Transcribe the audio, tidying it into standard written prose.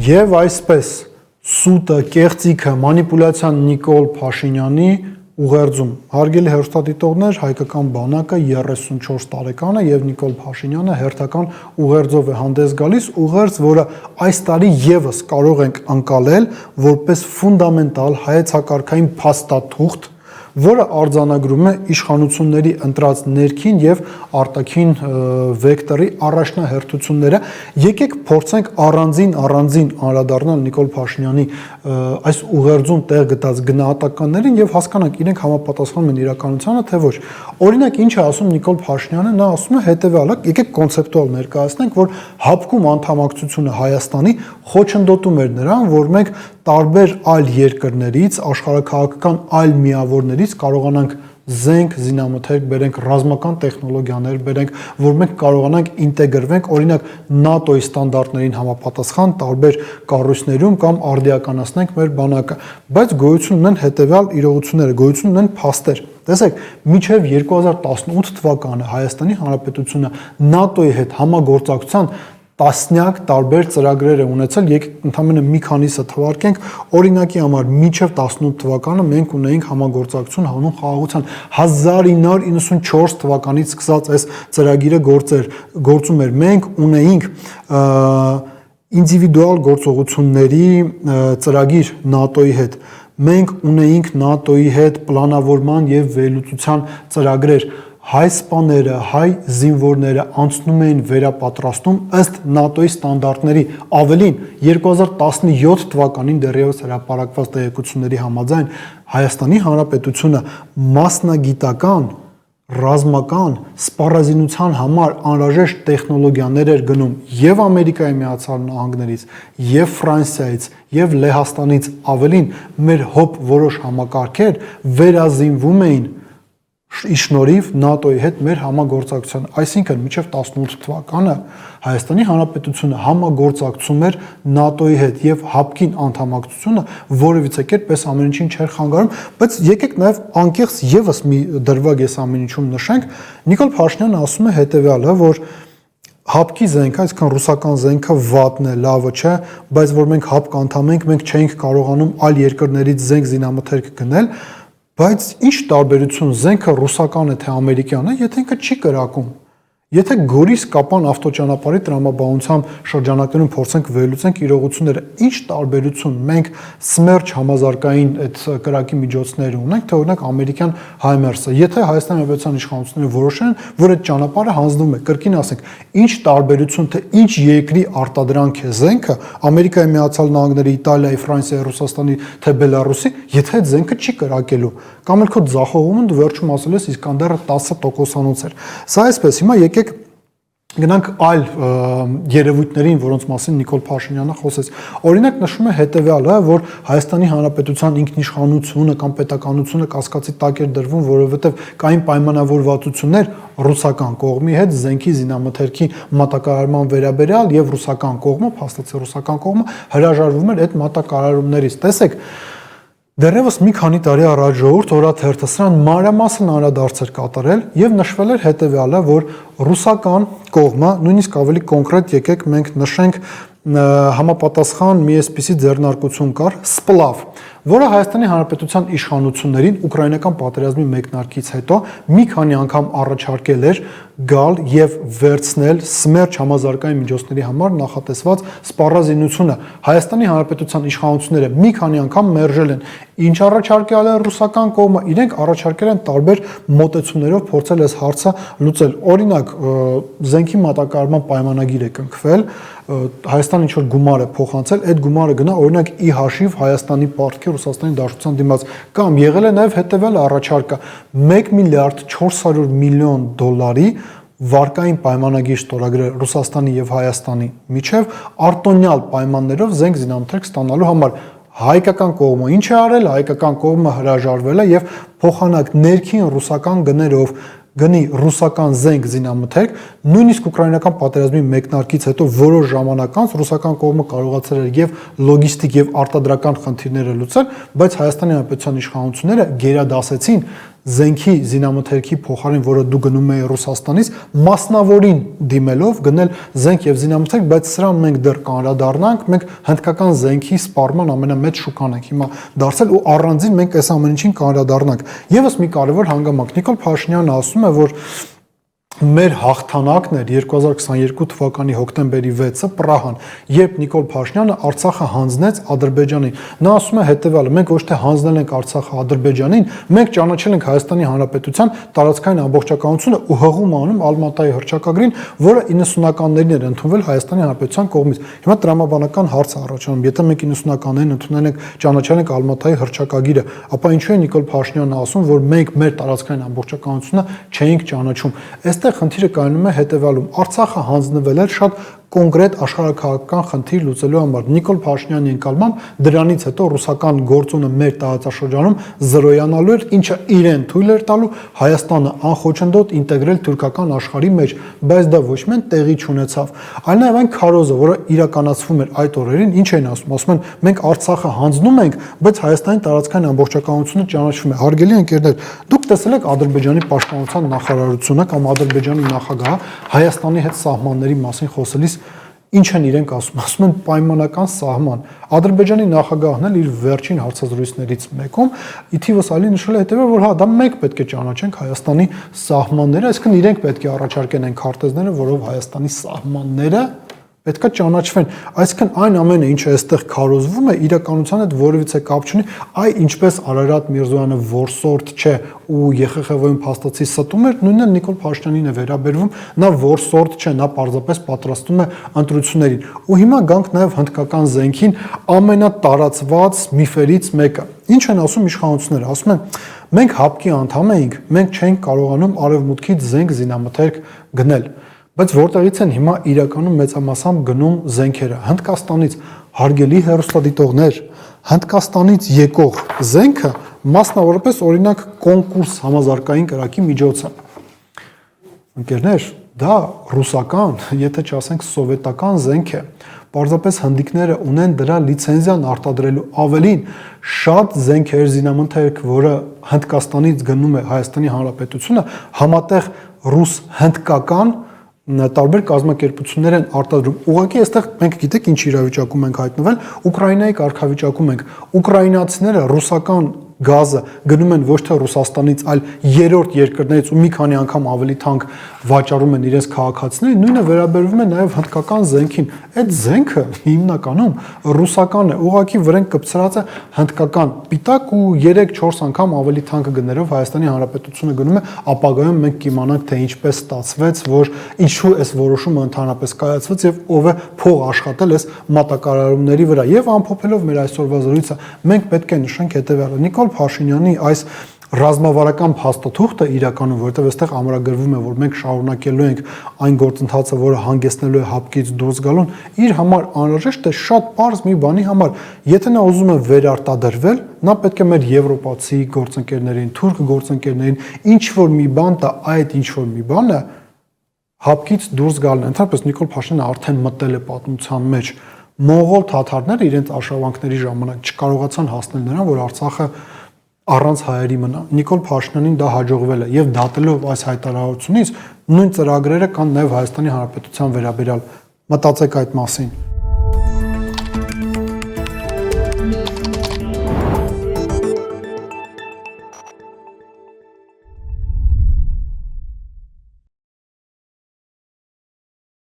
Եվ այսպես սուտը, կեղծիքը, մանիպուլյացիան Նիկոլ Փաշինյանի ուղերձում։ Հարգելի հեռուստադիտողներ, հայկական բանակը 34 տարեկան է եւ Նիկոլ Փաշինյանը հերթական ուղերձով է հանդես գալիս, ուղերձ, որը այս տարի եւս կարող ենք անցալել որպես ֆունդամենտալ հայեցակարգային փաստաթուղթ, որը արձանագրում է իշխանությունների ընտրած ներքին եւ արտաքին վեկտորի առաջնահերթությունները։ Եկեք փորձենք առանձին անդրադառնալ Նիկոլ Փաշինյանի այս ուղերձում տեղ գտած գնահատականներին եւ հասկանանք իրենք համապատասխանում են իրականությանը, թե ոչ։ Օրինակ, ինչ է ասում Նիկոլ Փաշինյանը, նա ասում է հետեւյալը, եկեք կոնցեպտուալ ներկայացնենք, որ հապկում անդամակցությունը Հայաստանի խոչընդոտում էր նրան, որ մենք տարբեր այլ երկրներից, աշխարհաքաղաքական այլ միավորներից կարողանանք զենք, զինամթերք բերենք, ռազմական տեխնոլոգիաներ բերենք, որ մենք կարողանանք ինտեգրվենք, օրինակ ՆԱՏՕ-ի ստանդարտներին համապատասխան տարբեր կառույցներում կամ արդիականացնենք մեր բանակը, բայց գոյություն ունեն հետևյալ իրողությունները, գոյություն ունեն փաստեր։ Տեսեք, մինչև 2018 թվականը Հայաստանի Հանրապետությունը ՆԱՏՕ-ի հետ համագործակցության տասնյակ տարբեր ծրագրեր է ունեցել, եկեք ընդամենը մի քանիսը թվարկենք, օրինակի համար մինչև 18 թվականը մենք ունեինք համագործակցություն հանուն խաղաղության, 1994 թվականից սկսած այս ծրագիրը գործում էր, մենք ունեինք ինդիվիդուալ գործողությունների ծրագիր ՆԱՏՕ-ի հետ, մենք ունեինք ՆԱՏՕ-ի հետ պլանավորման եւ վերլուծության ծրագրեր, հայ սպաները, հայ զինվորները անցնում էին վերապատրաստում ըստ ՆԱՏՕ-ի ստանդարտների, ավելին 2017 թվականին դեռևս հրապարակված տեղեկությունների համաձայն Հայաստանի Հանրապետությունը մասնագիտական, ռազմական, սպառազինության համար անհրաժեշտ տեխնոլոգիաներ էր գնում եւ Ամերիկայի Միացյալ Նահանգներից, եւ Ֆրանսիայից, եւ Լեհաստանից, ավելին մեր հոբ որոշ համակարգեր վերազինվում էին շնորհիվ ՆԱՏՕ-ի հետ մեր համագործակցության, այսինքն մինչև 18 թվականը Հայաստանի Հանրապետությունը համագործակցում էր ՆԱՏՕ-ի հետ եւ հապկին անդամակցությունը որևիցե կերպ այս ամեն ինչին չէր խանգարում, բայց եկեք նաեւ անկեղծ եւս մի դրվագ այս ամեն ինչում նշենք, Նիկոլ Փաշինյանը ասում է հետեւյալը, որ հապկի զենքը, այսինքն ռուսական զենքը վատն է, լավը չէ, բայց որ մենք հապկ անդամ ենք, մենք չէինք կարողանում այլ երկրներից զենք զինամթերք գնել, բայց ինչ տարբերություն զենքը ռուսական է թե ամերիկյան է, եթե ինքը չի կրակում։ Եթե Գորիս-Կապան ավտոճանապարհի տրամաբանությամբ շրջանակներում փորձենք վերլուծենք իրողությունները, ինչ տարբերություն մենք Սմերչ համազարգային այդ կրակի միջոցները ունենք, թե օրինակ ամերիկյան Հայմերսը, եթե Հայաստանի Հանրապետության իշխանությունները որոշեն, որ այդ ճանապարհը հանձնվում է, կրկին ասենք, ինչ տարբերություն, թե ինչ երկրի արտադրանք է զենքը, Ամերիկայի Միացյալ Նահանգների, Իտալիայի, Ֆրանսիայի, Ռուսաստանի, թե Բելարուսի, եթե այդ զենքը չի կրակելու, կամ էլ քո ձախողումը դու վերջում ասել ես Իսկանդերը 10%-անոց էր։ Սա այսպես, հիմա եկեք գնանք այլ երևույթներին, որոնց մասին Նիկոլ Փաշինյանը խոսեց։ Օրինակ նշում է հետեւյալը, որ Հայաստանի Հանրապետության ինքնիշխանությունը կամ պետականությունը կասկածի տակ էր դրվում, որովհետև կային պայմանավորվածություններ ռուսական կողմի հետ զենքի զինամթերքի մատակարարման վերաբերյալ եւ ռուսական կողմը, փաստացի ռուսական կողմը հրաժարվում էր այդ մատակարարումներից։ Տեսեք, դեռևս մի քանի տարի առաջ Ժողովուրդ օրաթերթը սրան մանրամասն անդրադարձ էր կատարել եւ նշվել էր հետեւյալը, որ ռուսական կողմը, նույնիսկ ավելի կոնկրետ եկեք մենք նշենք համապատասխան մի այսպիսի ձեռնարկություն կար, սպլավ, որը Հայաստանի Հանրապետության իշխանություններին ուկրաինական պատերազմի մեկնարկից հետո մի քանի անգամ առաջարկել էր գալ եւ վերցնել Սմերչ համազարգային միջոցների համար նախատեսված սպառազինությունը։ Հայաստանի Հանրապետության իշխանությունները մի քանի անգամ մերժել են։ Ինչ առաջարկել է ռուսական կողմը, իրենք առաջարկել են տարբեր մոտեցումներով փորձել այս հարցը լուծել։ Օրինակ, զենքի մատակարարման պայմանագիր է կնքվել, Հայաստանը ինչ-որ գումար է փոխանցել, այդ գումարը գնա օրինակ ի հաշիվ Հայաստանի պարտքի Ռուսաստանի Դաշնության դիմաց, կամ եղել է նաև հետևյալ առաջարկը 1 միլիարդ 400 միլիոն դոլարի վարկային պայմանագիր ստորագրել Ռուսաստանի եւ Հայաստանի միջև արտոնյալ պայմաններով զենք զինամթերք ստանալու համար։ Հայկական կողմը ինչ է արել, հայկական կողմը հրաժարվել է եւ փոխանակ ներքին ռուսական գներով գնի ռուսական զենք զինամթերք, նույնիսկ ուկրաինական պատերազմի մեկնարկից հետո որոշ ժամանակ անց ռուսական կողմը կարողացել էր եւ լոգիստիկ եւ արտադրական խնդիրները լուծել, բայց Հայաստանի Հանրապետության իշխանությունները գերադասեցին զենքի զինամթերքի փոխարեն, որը դու գնում ես Ռուսաստանից, մասնավորին դիմելով գնել զենք եւ զինամթերք, բայց սրան մենք դեռ կանրադառնանք, մենք հնդկական զենքի սպառման ամենամեծ շուկան ենք հիմա դարձել ու առանձին մենք այս ամեն ինչին կանրադառնանք։ Եվս մի կարևոր հանգամանք, Նիկոլ Փաշինյանը ասում է, որ մեր հաղթանակն էր 2022 թվականի հոկտեմբերի 6-ը Պրահան, երբ Նիկոլ Փաշինյանը Արցախը հանձնեց Ադրբեջանին։ Նա ասում է հետևյալը. մենք ոչ թե հանձնել ենք Արցախը Ադրբեջանին, մենք ճանաչել ենք Հայաստանի Հանրապետության տարածքային ամբողջականությունը ու հղում անում Ալմատայի հռչակագրին, որը 90-ականներին էր ընդունվել Հայաստանի Հանրապետության կողմից։ Հիմա տրամաբանական հարց է առաջանում, եթե մենք 90-ականներին ընդունել ենք, ճանաչել ենք Ալմատայի հռչակագիրը, ապա ինչու է Նիկոլ Փաշինյանը ասում, որ մենք մեր տարածքային ամբողջականությունը չէինք ճանաչում։ Այստեղ խնդիրը կայանում է հետևյալում. Արցախը հանձնվել էր շատ կոնկրետ աշխարհաքաղաքական խնդիր լուծելու համար։ Նիկոլ Փաշինյանի ընկալմամբ դրանից հետո ռուսական գործոնը մեր տարածաշրջանում զրոյանալու էր, ինչը իրեն թույլ էր տալու Հայաստանը անխոչնդոտ ինտեգրել թուրքական աշխարհի մեջ, բայց դա ոչ միայն տեղի չունեցավ, այլ նաև այն քարոզը, որը իրականացվում էր այդ օրերին, ինչ են ասում են, մենք Արցախը հանձնում ենք, բայց Հայաստանի տարածքային ամբողջականությունը ճանաչվում է։ Հարգելի ընկերներ, դուք տեսել եք Ադրբեջանի պաշտպանության նախարարությունը կամ Ադրբեջանի նախագահը Հայաստանի հետ սահմանների մասին խոսելիս ինչ են իրենք ասում, ասում են պայմանական սահման։ Ադրբեջանի նախագահն էլ իր վերջին հարցազրույցներից մեկում ի թիվս այլի նշել է հետևել, որ հա դա մենք պետք է ճանաչենք Հայաստանի սահմանները, այսինքն իրենք պետք է առաջարկեն այն քարտեզները, որով Հայաստանի սահմանները պետք է ճանաչվեն, այսինքն այն ամենը, ինչը այստեղ քարոզվում է, իրականության հետ որևիցե կապ չունի, այ ինչպես Արարատ Միրզոյանը որսորդ չէ ու ԵԽԽՎ-ում փաստացի ստում էր, նույնն էլ Նիկոլ Փաշինյանին է վերաբերվում, նա որսորդ չէ, նա պարզապես պատրաստում է ընտրություններին։ Ու հիմա գանք նաև հնդկական զենքին ամենատարածված միֆերից մեկը։ Ինչ են ասում իշխանությունները, ասում են մենք ՀԱՊԿ-ի անդամ էինք, մենք չենք կարողանում արևմուտքից զենք զինամթերք գնել։ Բայց որտեղից են հիմա իրականում մեծամասամբ գնում զենքերը Հնդկաստանից, հարգելի հեռուստադիտողներ, Հնդկաստանից եկող զենքը մասնավորապես օրինակ կոնկուրս համազարգային կրակի միջոց է։ Ընկերներ, դա ռուսական, եթե չասենք սովետական զենք է։ Պարզապես հնդիկները ունեն դրա լիցենզիան արտադրելու ավելին շատ զենքեր զինամթերք, որը Հնդկաստանից գնում է Հայաստանի Հանրապետությունը, համատեղ ռուս-հնդկական տարբեր կազմակերպություններ են արտադրում։ Ուղղակի այստեղ մենք գիտեք ինչ իրավիճակում ենք հայտնվել, Ուկրաինայի կարգավիճակում ենք։ Ուկրաինացիները ռուսական գազը գնում են ոչ թե Ռուսաստանից, այլ երրորդ երկրներից ու մի քանի անգամ ավելի թանկ վաճառում են իրենց քաղաքացիներին, նույնը վերաբերվում է նաև հնդկական զենքին։ Այդ զենքը հիմնականում ռուսական է, ուղղակի վրան կպցրած է հնդկական պիտակ ու 3-4 անգամ ավելի թանկ գներով Հայաստանի Հանրապետությունը գնում է, ապագայում մենք կիմանանք, թե ինչպես ստացվեց, որ ինչու այս որոշումը ընդհանրապես կայացվեց եւ ով է փող աշխատել այս մատակարարումների վրա։ Եվ ամփոփելով մեր այսօրվա զրույցը, մենք պետք է նշենք հետեւյալը. Նիկոլ Փաշինյանի այս ռազմավարական փաստաթուղթը իրականում, որովհետև այստեղ ամրագրվում է, որ մենք շարունակելու ենք այն գործընթացը, որը հանգեցնելու է ՀԱՊԿ-ից դուրս գալուն, իր համար անհրաժեշտ է շատ պարզ մի բանի համար։ Եթե նա ուզում է վերարտադրվել, նա պետք է մեր եվրոպացի գործընկերներին, թուրք գործընկերներին ինչ որ մի բան տա, այդ ինչ որ մի բանը ՀԱՊԿ-ից դուրս գալն է։ Ընդհանրապես Նիկոլ Փաշինյանը արդեն մտել է պատմության մեջ։ Մոնղոլ թաթարները իրենց արշավանքների ժամանակ չկարողացան հասնել նրան, որ Արցախը առանց հայերի մնա։ Նիկոլ Փաշինյանին դա հաջողվել է եւ դատելով այս հայտարարությունից նույն ծրագրերը կան նաեւ Հայաստանի Հանրապետության վերաբերյալ։ Մտածեք այդ մասին։